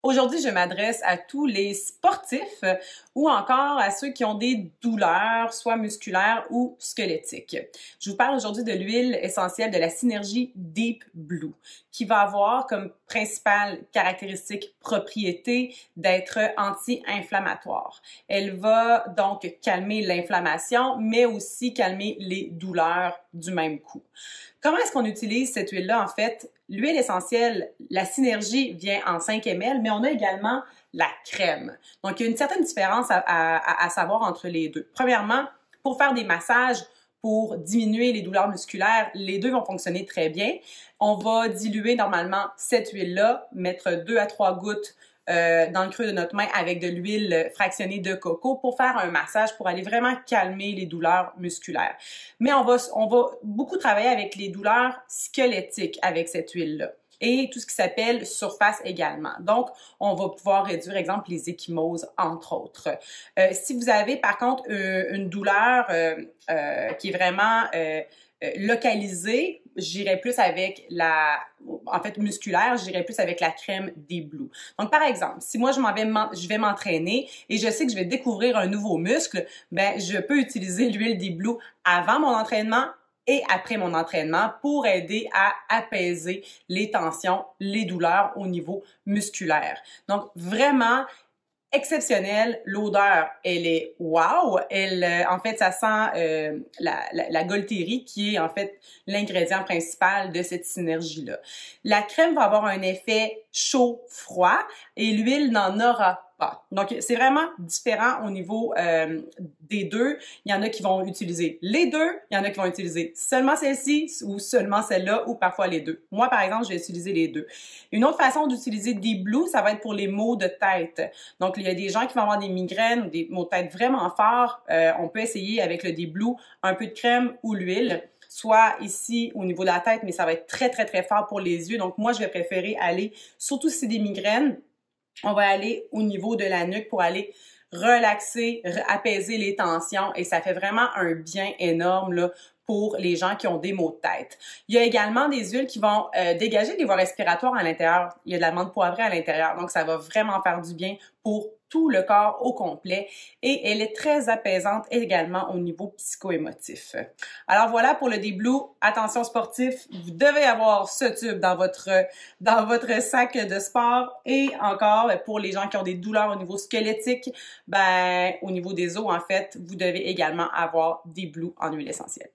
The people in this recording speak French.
Aujourd'hui, je m'adresse à tous les sportifs ou encore à ceux qui ont des douleurs, soit musculaires ou squelettiques. Je vous parle aujourd'hui de l'huile essentielle de la Synergie Deep Blue, qui va avoir comme principale caractéristique, propriété d'être anti-inflammatoire. Elle va donc calmer l'inflammation, mais aussi calmer les douleurs du même coup. Comment est-ce qu'on utilise cette huile-là? En fait, l'huile essentielle, la Synergie vient en 5 ml, mais on a également la crème. Donc, il y a une certaine différence à savoir entre les deux. Premièrement, pour faire des massages, pour diminuer les douleurs musculaires, les deux vont fonctionner très bien. On va diluer normalement cette huile-là, mettre 2 à 3 gouttes dans le creux de notre main avec de l'huile fractionnée de coco pour faire un massage pour aller vraiment calmer les douleurs musculaires. Mais on va beaucoup travailler avec les douleurs squelettiques avec cette huile-là et tout ce qui s'appelle surface également. Donc, on va pouvoir réduire, exemple, les ecchymoses, entre autres. Si vous avez, par contre, une douleur qui est vraiment localisée, j'irais plus avec musculaire, j'irais plus avec la crème Deep Blue. Donc, par exemple, si moi, je vais m'entraîner et je sais que je vais découvrir un nouveau muscle, ben, je peux utiliser l'huile Deep Blue avant mon entraînement et après mon entraînement pour aider à apaiser les tensions, les douleurs au niveau musculaire. Donc, vraiment, exceptionnelle. L'odeur, elle est wow. En fait, ça sent la Golterie qui est en fait l'ingrédient principal de cette synergie-là. La crème va avoir un effet chaud-froid et l'huile n'en aura pas. Donc, c'est vraiment différent au niveau des deux. Il y en a qui vont utiliser les deux, il y en a qui vont utiliser seulement celle-ci ou seulement celle-là ou parfois les deux. Moi, par exemple, je vais utiliser les deux. Une autre façon d'utiliser Deep Blue, ça va être pour les maux de tête. Donc, il y a des gens qui vont avoir des migraines ou des maux de tête vraiment forts. On peut essayer avec le Deep Blue un peu de crème ou l'huile, soit ici au niveau de la tête, mais ça va être très, très, très fort pour les yeux. Donc, moi, je vais préférer aller, surtout si c'est des migraines, on va aller au niveau de la nuque pour aller relaxer, apaiser les tensions et ça fait vraiment un bien énorme là, pour les gens qui ont des maux de tête. Il y a également des huiles qui vont dégager des voies respiratoires à l'intérieur. Il y a de la menthe poivrée à l'intérieur, donc ça va vraiment faire du bien pour tout le corps au complet et elle est très apaisante également au niveau psycho-émotif. Alors voilà pour le Deep Blue. Attention sportif, vous devez avoir ce tube dans votre sac de sport et encore pour les gens qui ont des douleurs au niveau squelettique, ben au niveau des os en fait, vous devez également avoir Deep Blue en huile essentielle.